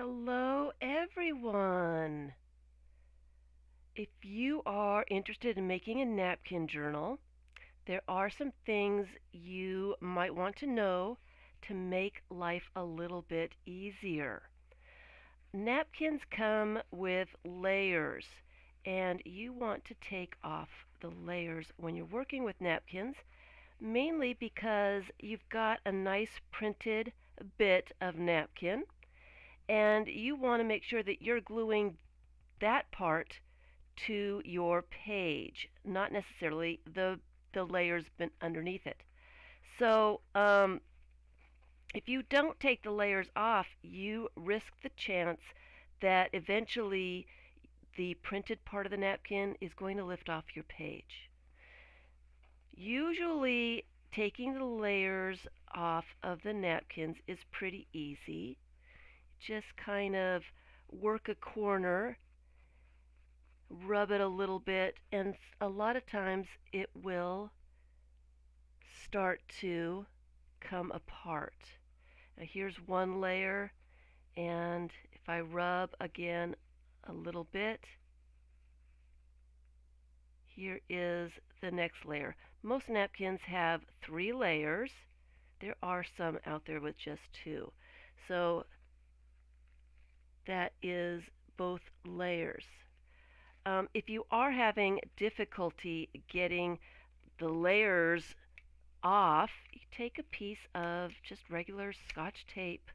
Hello, everyone. If you are interested in making a napkin journal, there are some things you might want to know to make life a little bit easier. Napkins come with layers, and you want to take off the layers when you're working with napkins, mainly because you've got a nice printed bit of napkin, and you want to make sure that you're gluing that part to your page, not necessarily the layers underneath it. So if you don't take the layers off, you risk the chance that eventually the printed part of the napkin is going to lift off your page. Usually taking the layers off of the napkins is pretty easy. Just kind of work a corner, rub it a little bit, and a lot of times it will start to come apart. Now here's one layer, and if I rub again a little bit, here is the next layer. Most napkins have 3 layers. There are some out there with just 2. So that is both layers. If you are having difficulty getting the layers off, you take a piece of just regular Scotch tape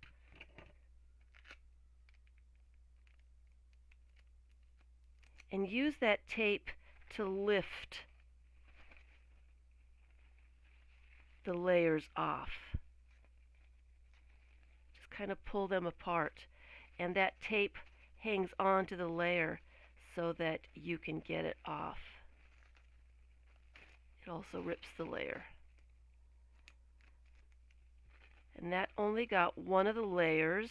and use that tape to lift the layers off. Just kind of pull them apart, and that tape hangs onto the layer so that you can get it off. It also rips the layer. And that only got one of the layers,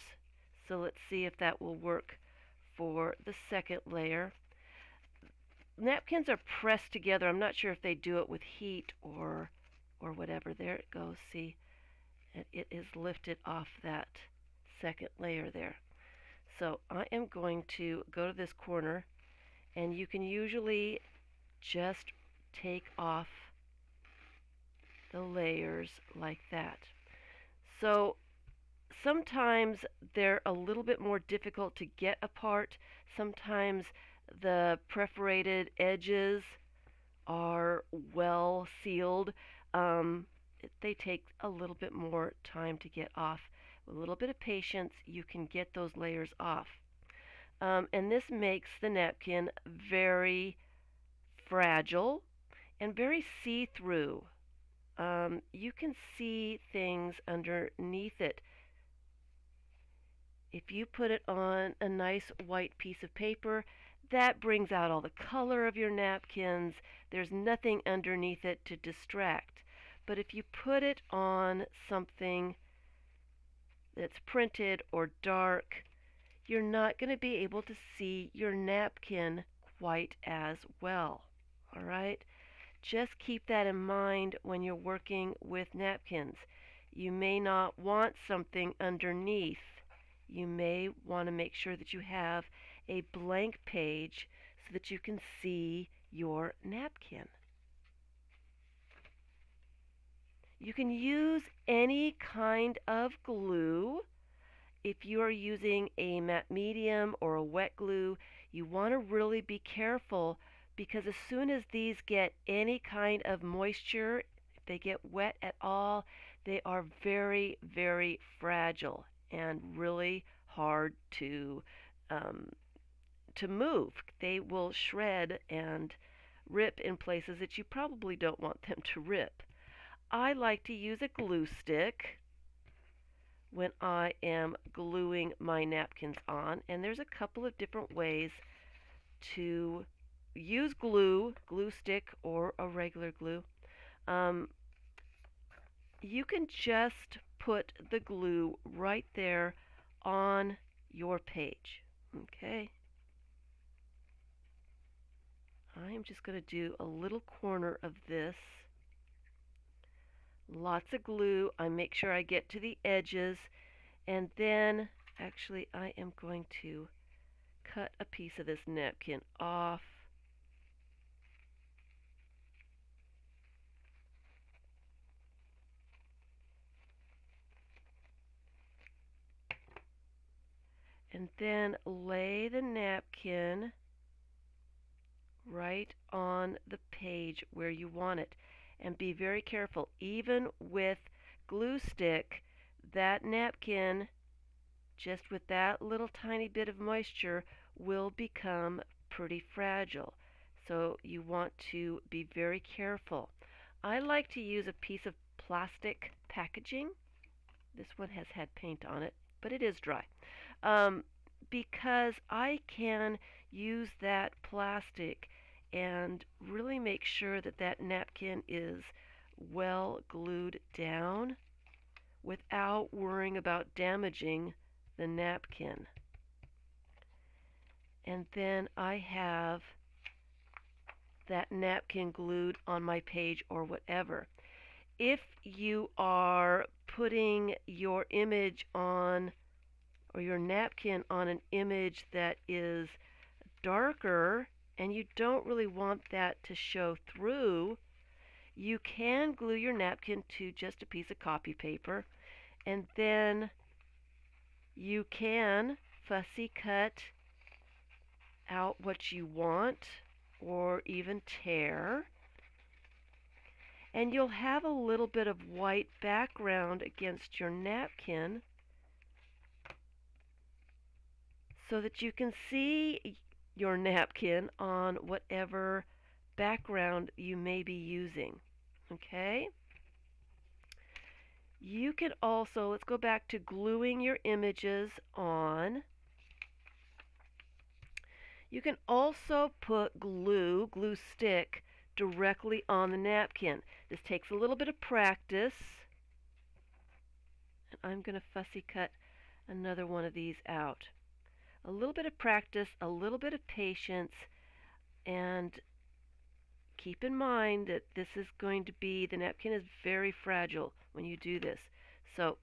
so let's see if that will work for the second layer. Napkins are pressed together. I'm not sure if they do it with heat or whatever. There it goes. See, it is lifted off that second layer there. So I am going to go to this corner, and you can usually just take off the layers like that. So sometimes they're a little bit more difficult to get apart. Sometimes the perforated edges are well sealed. They take a little bit more time to get off. With a little bit of patience, you can get those layers off. And this makes the napkin very fragile and very see-through. You can see things underneath it. If you put it on a nice white piece of paper, that brings out all the color of your napkins. There's nothing underneath it to distract. But if you put it on something that's printed or dark, you're not going to be able to see your napkin quite as well. All right? Just keep that in mind when you're working with napkins. You may not want something underneath. You may want to make sure that you have a blank page so that you can see your napkin. You can use any kind of glue. If you are using a matte medium or a wet glue, you want to really be careful, because as soon as these get any kind of moisture, if they get wet at all, they are very, very fragile and really hard to move. They will shred and rip in places that you probably don't want them to rip. I like to use a glue stick when I am gluing my napkins on, and there's a couple of different ways to use glue stick or a regular glue. You can just put the glue right there on your page. Okay. I am just going to do a little corner of this. Lots of glue. I make sure I get to the edges, and then Actually, I am going to cut a piece of this napkin off. And then lay the napkin right on the page where you want it. And be very careful. Even with glue stick, that napkin, just with that little tiny bit of moisture, will become pretty fragile. So you want to be very careful. I like to use a piece of plastic packaging. This one has had paint on it, but it is dry. Um, because I can use that plastic and really make sure that that napkin is well glued down without worrying about damaging the napkin. And then I have that napkin glued on my page or whatever. If you are putting your image on or your napkin on an image that is darker and you don't really want that to show through, you can glue your napkin to just a piece of copy paper, and then you can fussy cut out what you want or even tear, and you'll have a little bit of white background against your napkin so that you can see your napkin on whatever background you may be using. Okay? You can also, let's go back to gluing your images on. You can also put glue stick, directly on the napkin. This takes a little bit of practice. And I'm going to fussy cut another one of these out. A little bit of practice, a little bit of patience, and keep in mind that this is going to be, the napkin is very fragile when you do this. So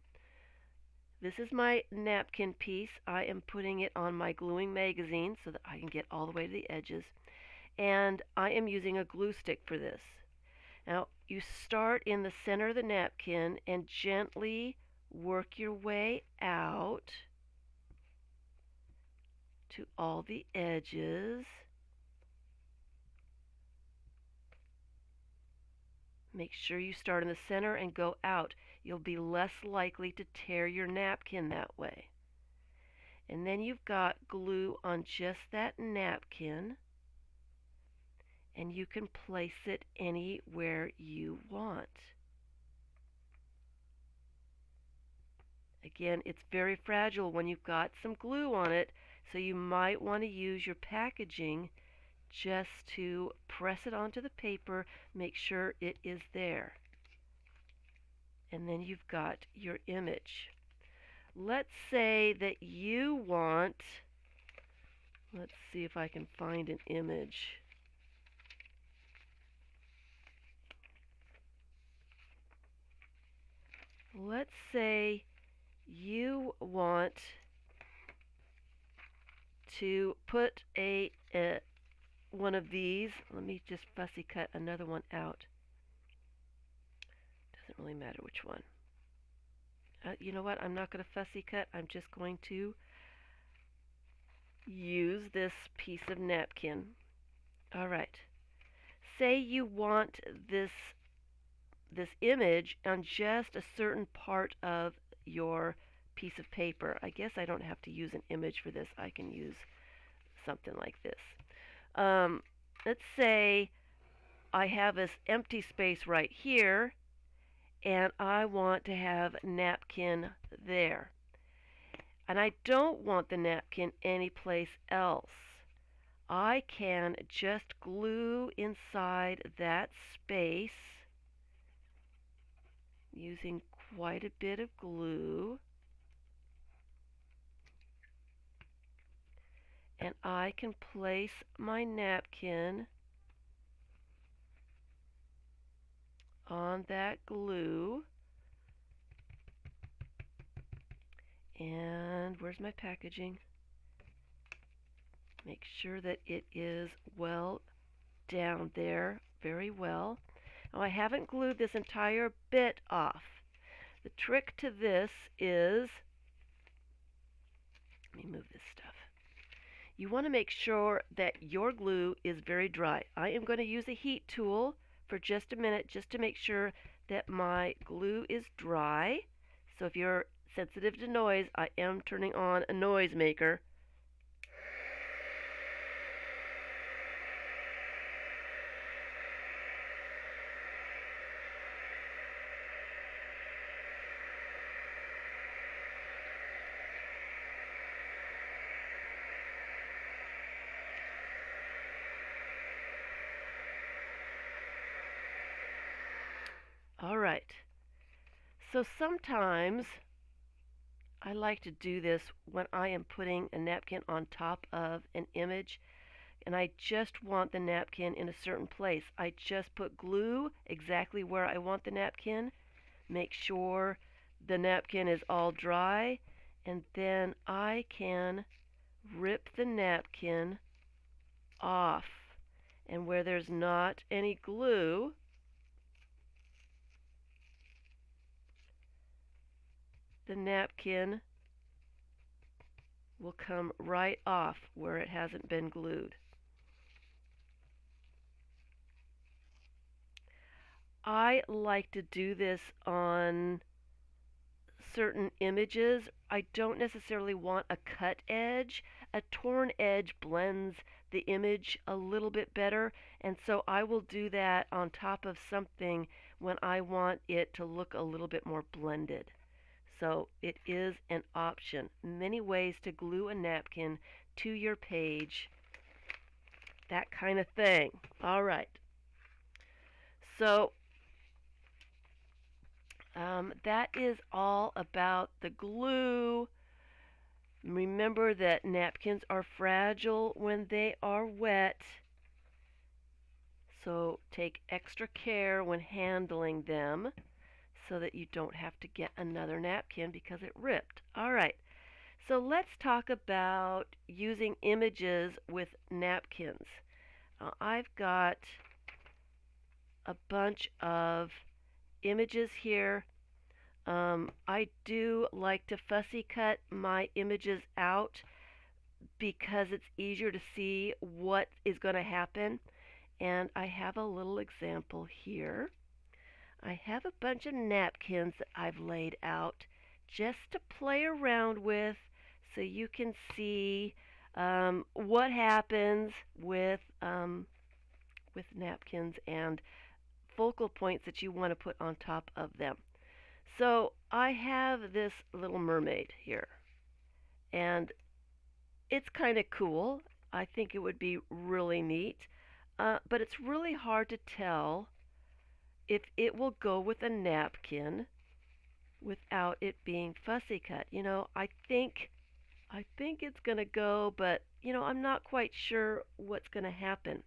this is my napkin piece. I am putting it on my gluing magazine so that I can get all the way to the edges. And I am using a glue stick for this. Now you start in the center of the napkin and gently work your way out to all the edges. Make sure you start in the center and go out. You'll be less likely to tear your napkin that way. And then you've got glue on just that napkin, and you can place it anywhere you want. Again, it's very fragile when you've got some glue on it, so you might want to use your packaging just to press it onto the paper, make sure it is there. And then you've got your image. Let's say that you want, let's see if I can find an image. Let's say you want to put one of these. Let me just fussy cut another one out. Doesn't really matter which one. You know what? I'm not going to fussy cut. I'm just going to use this piece of napkin. All right. Say you want this image on just a certain part of your piece of paper. I guess I don't have to use an image for this. I can use something like this. Let's say I have this empty space right here, and I want to have napkin there. And I don't want the napkin anyplace else. I can just glue inside that space using quite a bit of glue. And I can place my napkin on that glue, And where's my packaging? Make sure that it is well down there, very well. Now I haven't glued this entire bit off. The trick to this is, let me move this stuff. You want to make sure that your glue is very dry. I am going to use a heat tool for just a minute just to make sure that my glue is dry. So if you're sensitive to noise, I am turning on a noise maker. All right. So sometimes I like to do this when I am putting a napkin on top of an image and I just want the napkin in a certain place. I just put glue exactly where I want the napkin, make sure the napkin is all dry, and then I can rip the napkin off. And where there's not any glue, the napkin will come right off where it hasn't been glued. I like to do this on certain images. I don't necessarily want a cut edge. A torn edge blends the image a little bit better, and so I will do that on top of something when I want it to look a little bit more blended. So it is an option. Many ways to glue a napkin to your page, that kind of thing. All right. So that is all about the glue. Remember that napkins are fragile when they are wet, so take extra care when handling them so that you don't have to get another napkin because it ripped. All right, so let's talk about using images with napkins. I've got a bunch of images here. I do like to fussy cut my images out because it's easier to see what is going to happen. And I have a little example here. I have a bunch of napkins that I've laid out just to play around with so you can see what happens with napkins and focal points that you want to put on top of them. So I have this little mermaid here, and it's kind of cool. I think it would be really neat, but it's really hard to tell if it will go with a napkin without it being fussy cut. I think it's going to go, but I'm not quite sure what's going to happen.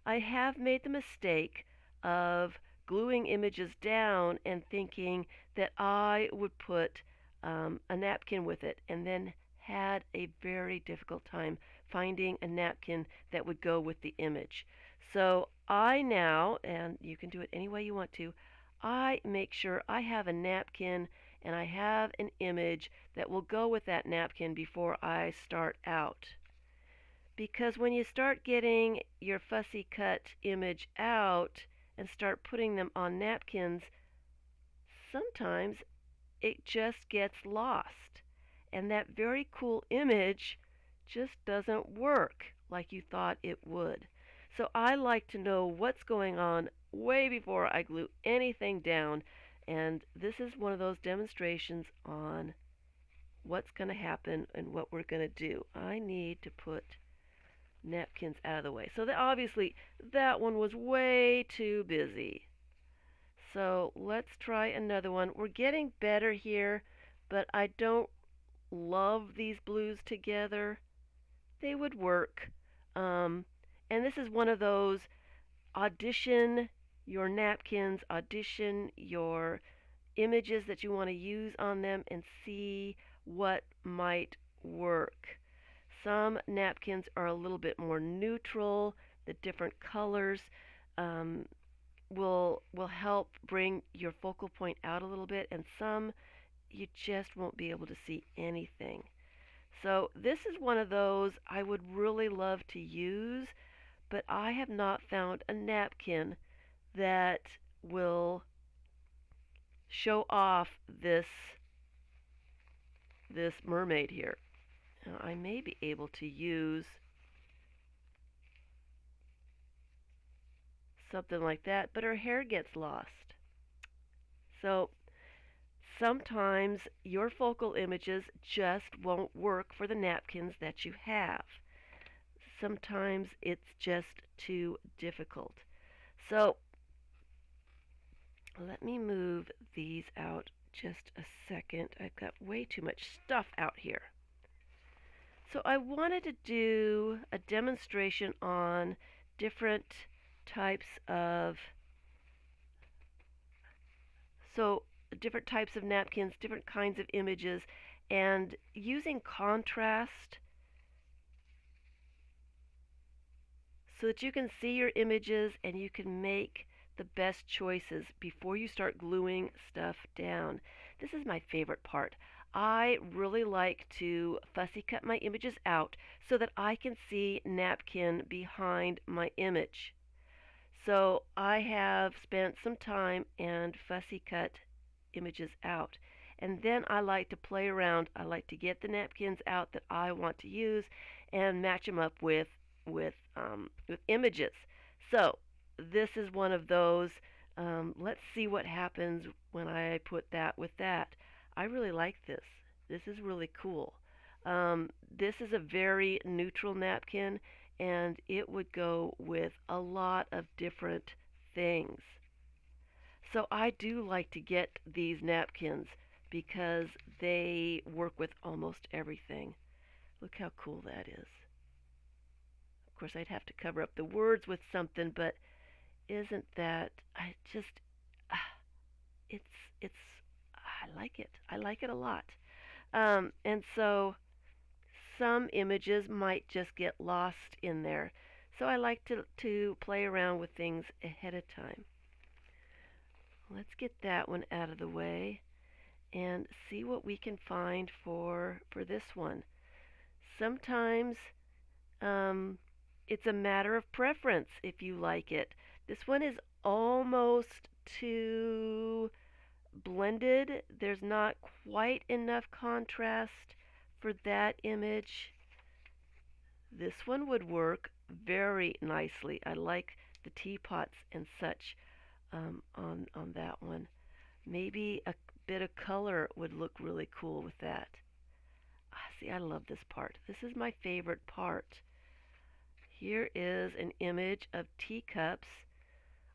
I have made the mistake of gluing images down and thinking that I would put a napkin with it, and then had a very difficult time finding a napkin that would go with the image. So I now, and you can do it any way you want to, I make sure I have a napkin and I have an image that will go with that napkin before I start out. Because when you start getting your fussy cut image out and start putting them on napkins, sometimes it just gets lost. And that very cool image just doesn't work like you thought it would. So I like to know what's going on way before I glue anything down. And this is one of those demonstrations on what's going to happen and what we're going to do. I need to put napkins out of the way. So obviously that one was way too busy. So let's try another one. We're getting better here, but I don't love these blues together. They would work. And this is one of those audition your napkins, audition your images that you want to use on them, and see what might work. Some napkins are a little bit more neutral. The different colors um, will help bring your focal point out a little bit, and some you just won't be able to see anything. So this is one of those I would really love to use, but I have not found a napkin that will show off this mermaid here. Now, I may be able to use something like that, but her hair gets lost. So sometimes your focal images just won't work for the napkins that you have. Sometimes it's just too difficult. So let me move these out just a second. I've got way too much stuff out here. So I wanted to do a demonstration on different types of different types of napkins, different kinds of images, and using contrast so that you can see your images and you can make the best choices before you start gluing stuff down. This is my favorite part. I really like to fussy cut my images out so that I can see napkin behind my image. So I have spent some time and fussy cut images out. And then I like to play around. I like to get the napkins out that I want to use and match them up with images. So this is one of those. Let's see what happens when I put that with that. I really like this. This is really cool. This is a very neutral napkin, and it would go with a lot of different things. So I do like to get these napkins because they work with almost everything. Look how cool that is. Of course, I'd have to cover up the words with something, but isn't that, I just, ah, it's, it's, I like it. I like it a lot. And so some images might just get lost in there. So I like to play around with things ahead of time. Let's get that one out of the way and see what we can find for this one. Sometimes it's a matter of preference if you like it. This one is almost too blended. There's not quite enough contrast for that image. This one would work very nicely. I like the teapots and such on that one. Maybe a bit of color would look really cool with that. See, I love this part. This is my favorite part. Here is an image of teacups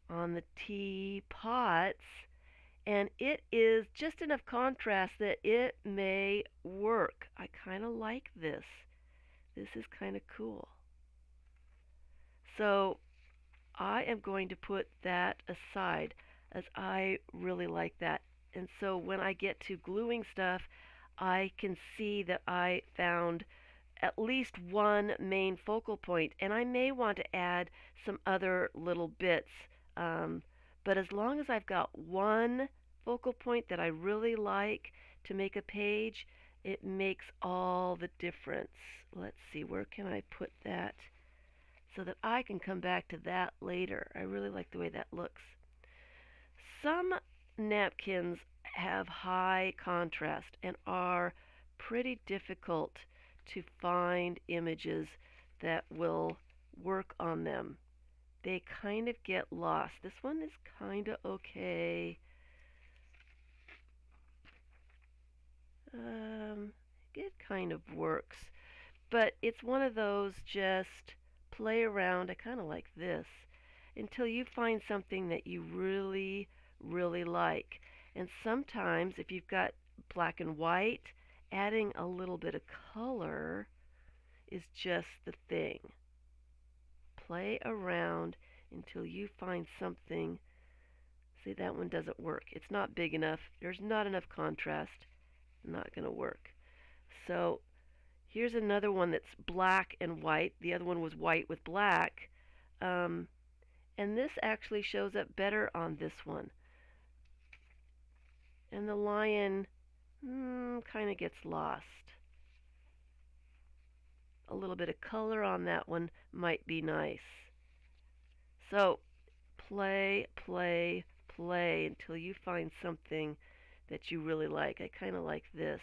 on the teapots, and it is just enough contrast that it may work. I kind of like this. This is kind of cool. So I am going to put that aside as I really like that. And so when I get to gluing stuff, I can see that I found at least one main focal point, and I may want to add some other little bits. But as long as I've got one focal point that I really like to make a page, it makes all the difference. Let's see, where can I put that so that I can come back to that later. I really like the way that looks. Some napkins have high contrast and are pretty difficult to find images that will work on them. They kind of get lost. This one is kind of okay. It kind of works, but it's one of those just play around. I kind of like this until you find something that you really, really like. And sometimes if you've got black and white, adding a little bit of color is just the thing. Play around until you find something. See, that one doesn't work. It's not big enough. There's not enough contrast. Not going to work. So here's another one that's black and white. The other one was white with black. Um, and this actually shows up better on this one. And the lion kind of gets lost. A little bit of color on that one might be nice. So play, play, play until you find something that you really like. I kind of like this.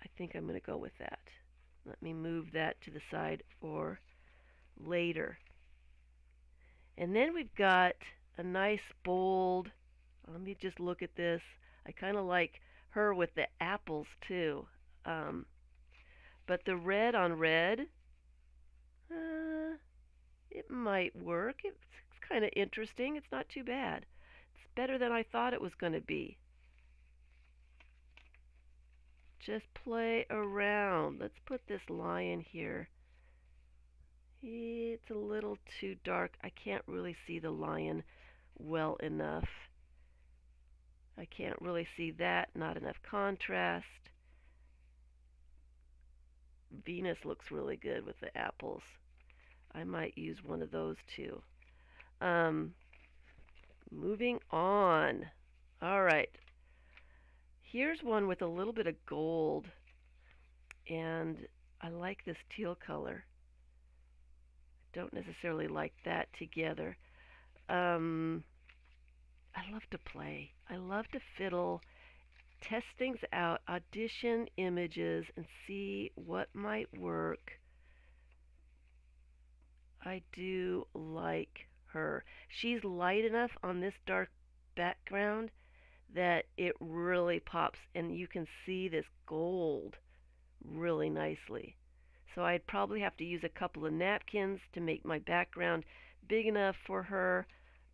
I think I'm going to go with that. Let me move that to the side for later. And then we've got a nice bold, let me just look at this. I kind of like her with the apples too. Um, but the red on red, it might work. It's kind of interesting. It's not too bad. It's better than I thought it was going to be. Just play around. Let's put this lion here. It's a little too dark. I can't really see the lion well enough. I can't really see that. Not enough contrast. Venus looks really good with the apples. I might use one of those too. Moving on. All right. Here's one with a little bit of gold, and I like this teal color. Don't necessarily like that together. I love to play. I love to fiddle, test things out, audition images, and see what might work. I do like her. She's light enough on this dark background that it really pops, and you can see this gold really nicely. So I'd probably have to use a couple of napkins to make my background big enough for her,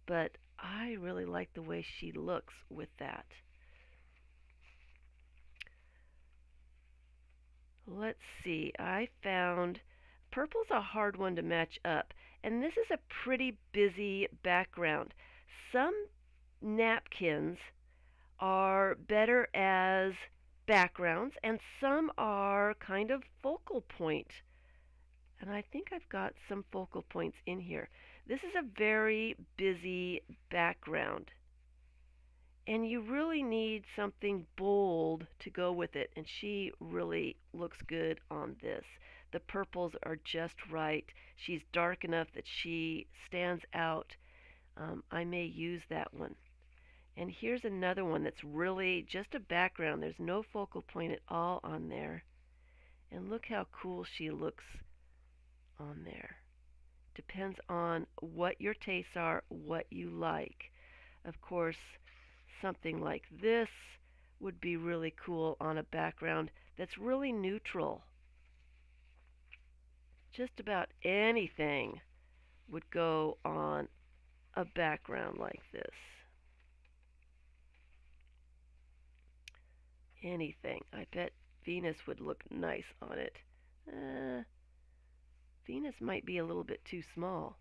but I really like the way she looks with that. Let's see, I found purple's a hard one to match up, and this is a pretty busy background. Some napkins are better as backgrounds, and some are kind of focal point. And I think I've got some focal points in here. This is a very busy background. And you really need something bold to go with it, and she really looks good on this. The purples are just right. She's dark enough that she stands out. I may use that one. And here's another one that's really just a background. There's no focal point at all on there. And look how cool she looks on there. Depends on what your tastes are, what you like. Of course, something like this would be really cool on a background that's really neutral. Just about anything would go on a background like this. Anything. I bet Venus would look nice on it. Venus might be a little bit too small.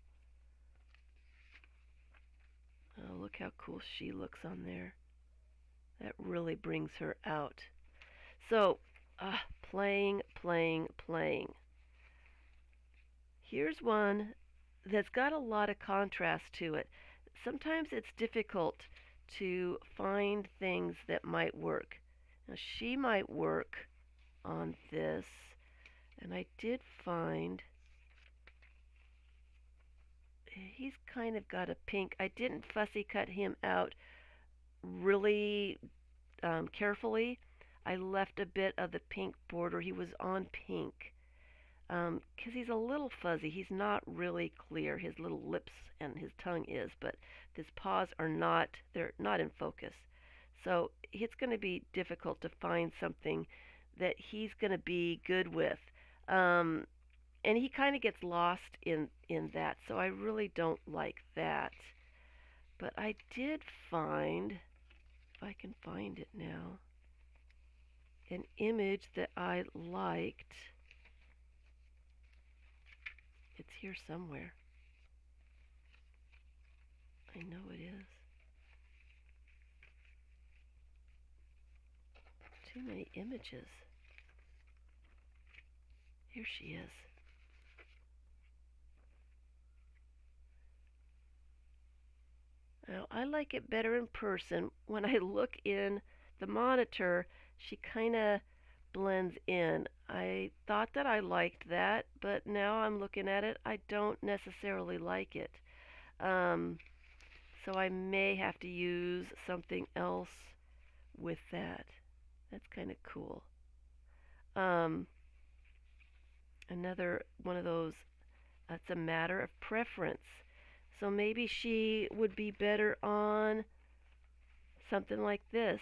Oh, look how cool she looks on there. That really brings her out. So, playing, playing, playing. Here's one that's got a lot of contrast to it. Sometimes it's difficult to find things that might work. Now, she might work on this, and I did find he's kind of got a pink. I didn't fussy cut him out really carefully. I left a bit of the pink border. He was on pink because he's a little fuzzy. He's not really clear. His little lips and his tongue is, but his paws are not. They're not in focus. So it's going to be difficult to find something that he's going to be good with. And he kind of gets lost in that, so I really don't like that. But I did find, if I can find it now, an image that I liked. It's here somewhere. I know it is. Too many images. Here she is. Now, I like it better in person. When I look in the monitor, she kind of blends in. I thought that I liked that, but now I'm looking at it, I don't necessarily like it. Um, so I may have to use something else with that. That's kind of cool. Um, Another one of those, it's a matter of preference. So maybe she would be better on something like this.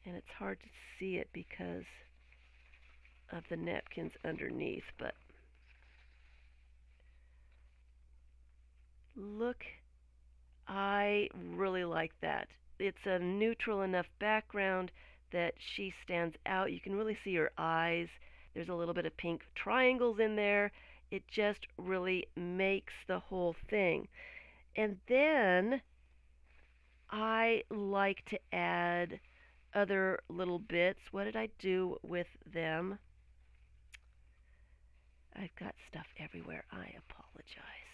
And it's hard to see it because of the napkins underneath, but look, I really like that. It's a neutral enough background that she stands out. You can really see her eyes. There's a little bit of pink triangles in there. It just really makes the whole thing. And then I like to add other little bits. What did I do with them? I've got stuff everywhere. I apologize.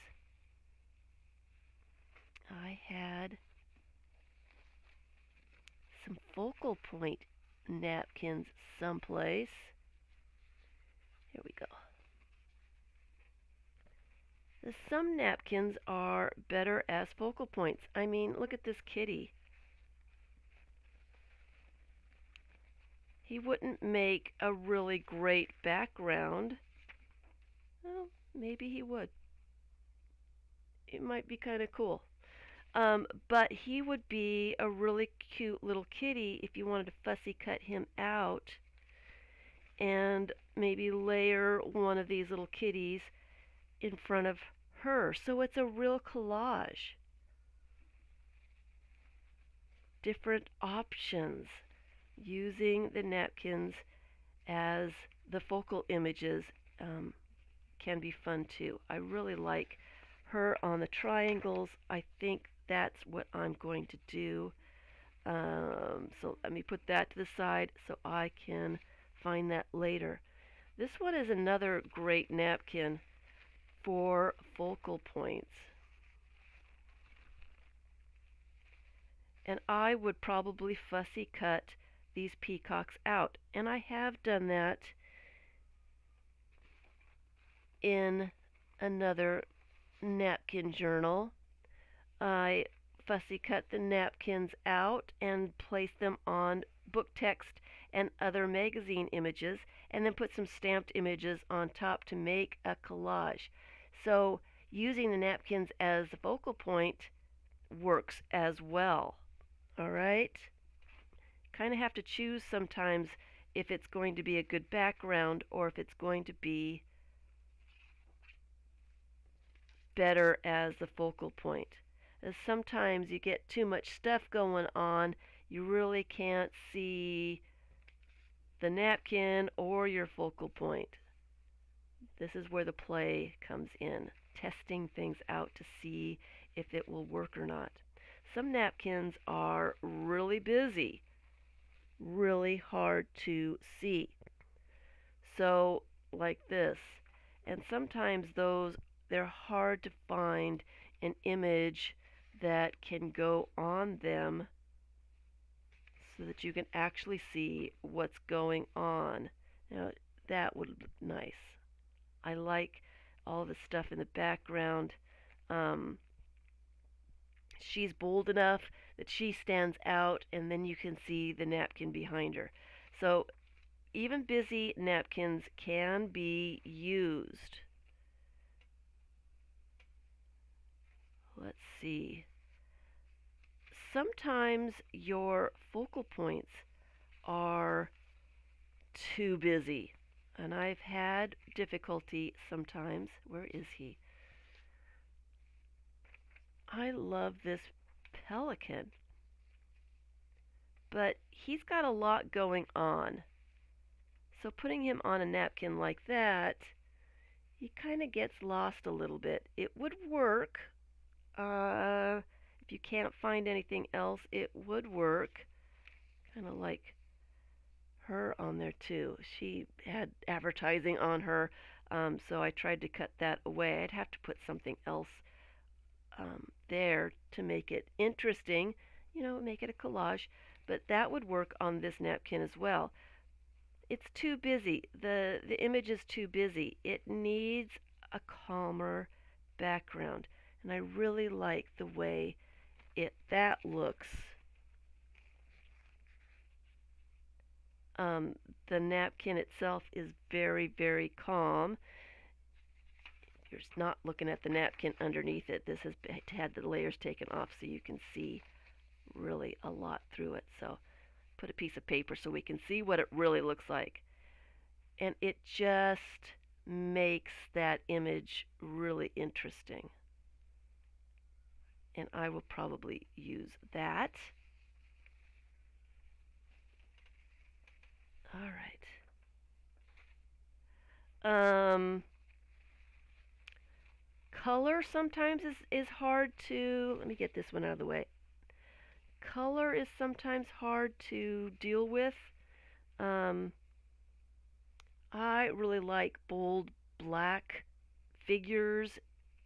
I had some focal point napkins someplace. Here we go. Some napkins are better as focal points. I mean, look at this kitty. He wouldn't make a really great background. Well, maybe he would. It might be kind of cool. But he would be a really cute little kitty if you wanted to fussy cut him out and maybe layer one of these little kitties in front of her. So it's a real collage. Different options using the napkins as the focal images can be fun too. I really like her on the triangles. I think that's what I'm going to do. So let me put that to the side so I can find that later. This one is another great napkin for focal points. And I would probably fussy cut these peacocks out. And I have done that in another napkin journal. I fussy cut the napkins out and place them on book text and other magazine images, and then put some stamped images on top to make a collage. So using the napkins as the focal point works as well. All right? Kind of have to choose sometimes if it's going to be a good background or if it's going to be better as the focal point. As sometimes you get too much stuff going on, you really can't see the napkin or your focal point. This is where the play comes in, testing things out to see if it will work or not. Some napkins are really busy, really hard to see. So, like this. And sometimes they're hard to find an image that can go on them so that you can actually see what's going on. Now, that would look nice. I like all the stuff in the background. She's bold enough that she stands out, and then you can see the napkin behind her. So even busy napkins can be used. Let's see. Sometimes your focal points are too busy, and I've had difficulty sometimes. Where is he? I love this pelican, but he's got a lot going on. So putting him on a napkin like that, he kind of gets lost a little bit. It would work. If you can't find anything else, it would work. Kind of like her on there too. She had advertising on her, so I tried to cut that away. I'd have to put something else there to make it interesting, make it a collage, but that would work on this napkin as well. It's too busy. The image is too busy. It needs a calmer background, and I really like the way that looks. Um, the napkin itself is very, very calm. You're not looking at the napkin underneath it. This has had the layers taken off so you can see really a lot through it. So put a piece of paper so we can see what it really looks like. And it just makes that image really interesting. And I will probably use that. All right. Color sometimes is hard to, let me get this one out of the way. Color is sometimes hard to deal with. I really like bold black figures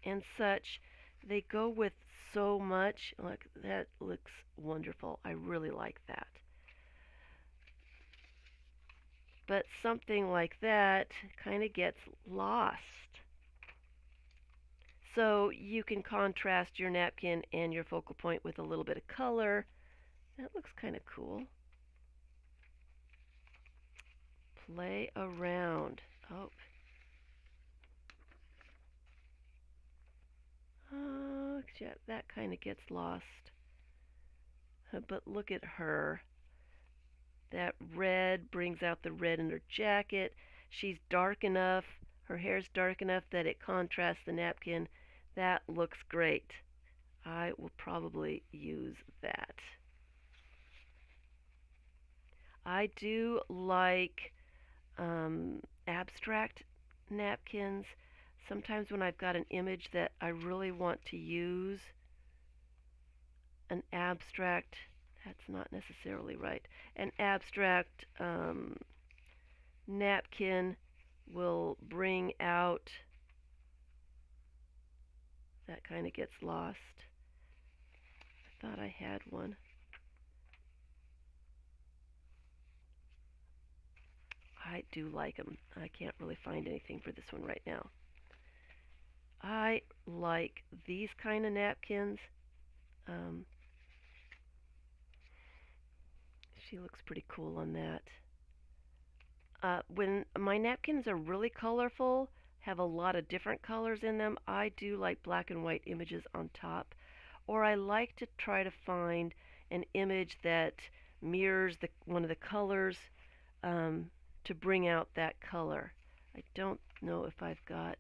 and such. They go with so much. Look, that looks wonderful. I really like that. But something like that kind of gets lost. So you can contrast your napkin and your focal point with a little bit of color. That looks kind of cool. Play around. Oh. Yeah, that kind of gets lost. But look at her. That red brings out the red in her jacket. She's dark enough. Her hair's dark enough that it contrasts the napkin. That looks great. I will probably use that. I do like abstract napkins. Sometimes when I've got an image that I really want to use, an abstract, that's not necessarily right, an abstract napkin will bring out, that kind of gets lost. I thought I had one. I do like them. I can't really find anything for this one right now. I like these kind of napkins. She looks pretty cool on that. When my napkins are really colorful, have a lot of different colors in them, I do like black and white images on top. Or I like to try to find an image that mirrors one of the colors to bring out that color. I don't know if I've got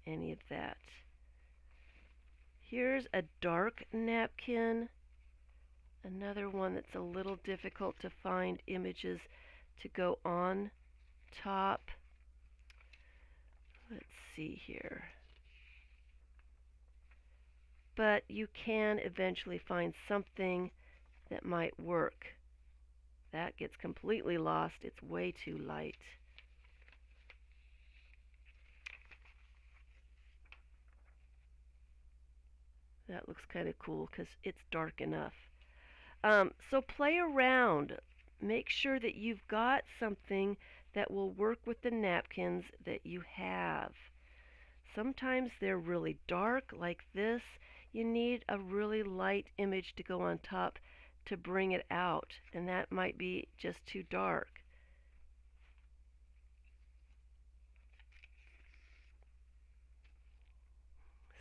any of that. Here's a dark napkin. Another one that's a little difficult to find images to go on top. Let's see here. But you can eventually find something that might work. That gets completely lost. It's way too light. That looks kind of cool because it's dark enough. So play around. Make sure that you've got something that will work with the napkins that you have. Sometimes they're really dark like this. You need a really light image to go on top to bring it out, and that might be just too dark.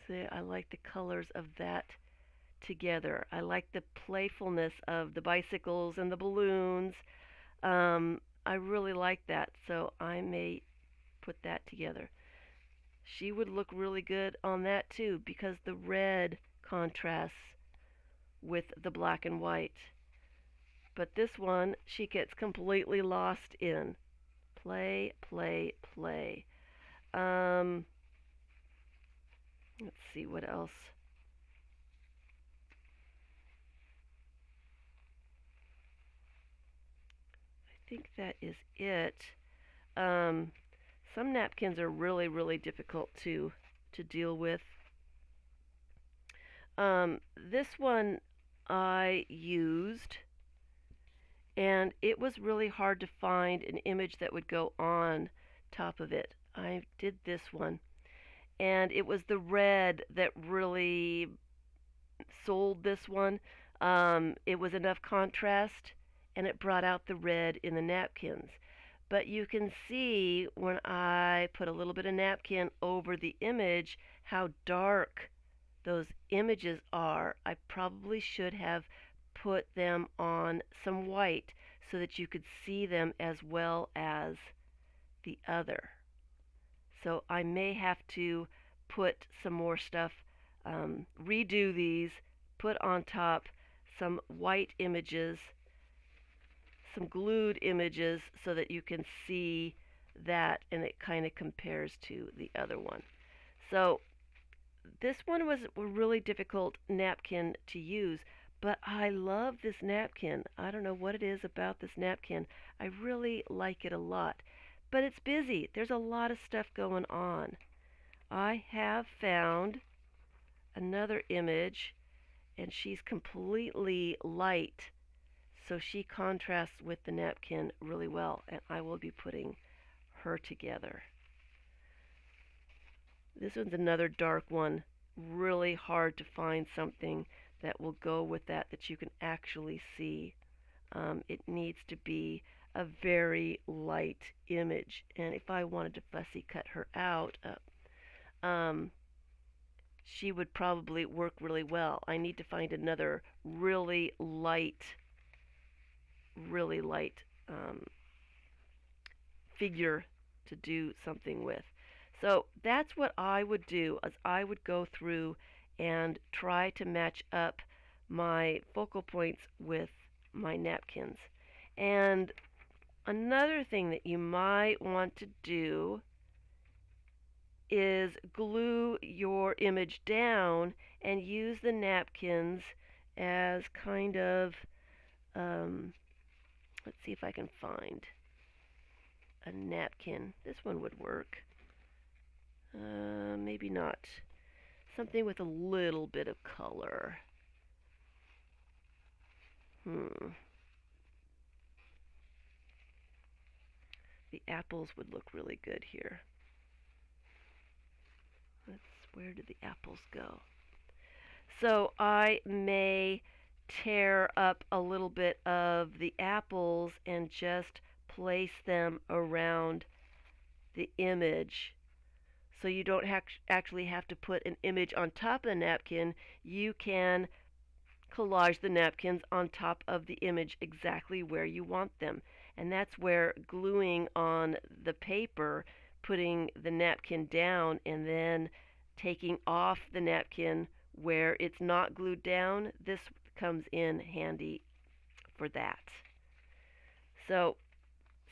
See, I like the colors of that together. I like the playfulness of the bicycles and the balloons. I really like that, so I may put that together. She would look really good on that too because the red contrasts with the black and white. But this one, she gets completely lost in. Play, play, play. Let's see what else. I think that is it. Um, some napkins are really, really difficult to deal with. This one I used, and it was really hard to find an image that would go on top of it. I did this one, and it was the red that really sold this one. It was enough contrast, and it brought out the red in the napkins. But you can see when I put a little bit of napkin over the image how dark those images are. I probably should have put them on some white so that you could see them as well as the other. So I may have to put some more stuff, redo these, put on top some white images, some glued images so that you can see that and it kind of compares to the other one. So this one was a really difficult napkin to use, but I love this napkin. I don't know what it is about this napkin. I really like it a lot. But it's busy. There's a lot of stuff going on. I have found another image, and she's completely light, so she contrasts with the napkin really well, and I will be putting her together. This one's another dark one. Really hard to find something that will go with that you can actually see. It needs to be a very light image, and if I wanted to fussy cut her out, she would probably work really well. I need to find another really light figure to do something with. So that's what I would do, is I would go through and try to match up my focal points with my napkins. And another thing that you might want to do is glue your image down and use the napkins as kind of, let's see if I can find a napkin. This one would work. Maybe not. Something with a little bit of color. The apples would look really good here. Where did the apples go? So I may tear up a little bit of the apples and just place them around the image. So you don't actually have to put an image on top of the napkin. You can collage the napkins on top of the image exactly where you want them. And that's where gluing on the paper, putting the napkin down, and then taking off the napkin where it's not glued down, this comes in handy for that. So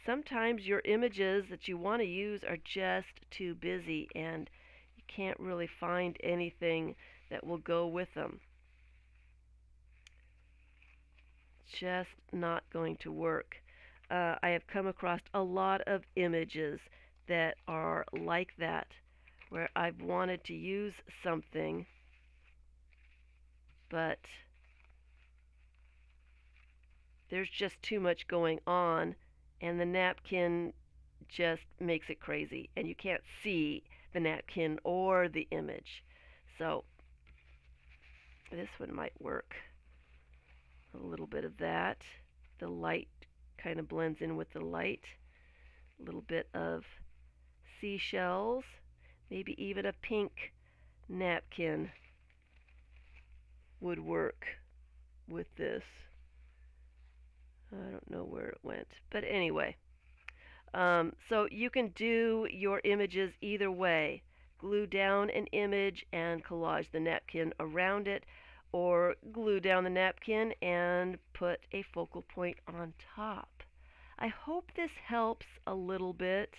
sometimes your images that you want to use are just too busy and you can't really find anything that will go with them. Just not going to work. I have come across a lot of images that are like that, where I've wanted to use something, but there's just too much going on, and the napkin just makes it crazy, and you can't see the napkin or the image. So this one might work. A little bit of that. The light kind of blends in with the light. A little bit of seashells, maybe even a pink napkin would work with this. I don't know where it went, but anyway. So you can do your images either way. Glue down an image and collage the napkin around it, or glue down the napkin and put a focal point on top. I hope this helps a little bit.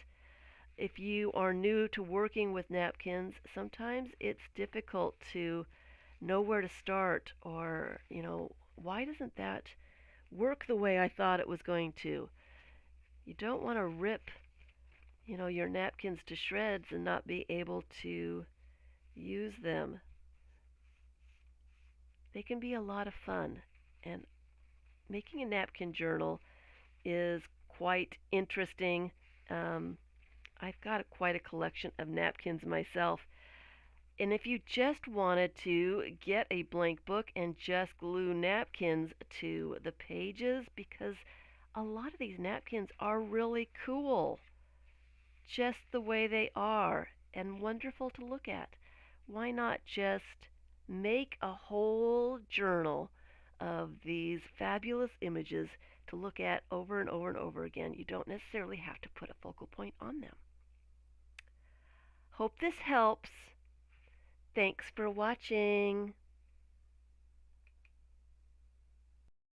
If you are new to working with napkins, sometimes it's difficult to know where to start, or, why doesn't that work the way I thought it was going to? You don't want to rip, your napkins to shreds and not be able to use them. They can be a lot of fun, and making a napkin journal is quite interesting. Um, I've got quite a collection of napkins myself. And if you just wanted to get a blank book and just glue napkins to the pages, because a lot of these napkins are really cool, just the way they are, and wonderful to look at. Why not just make a whole journal of these fabulous images to look at over and over and over again? You don't necessarily have to put a focal point on them. Hope this helps. Thanks for watching.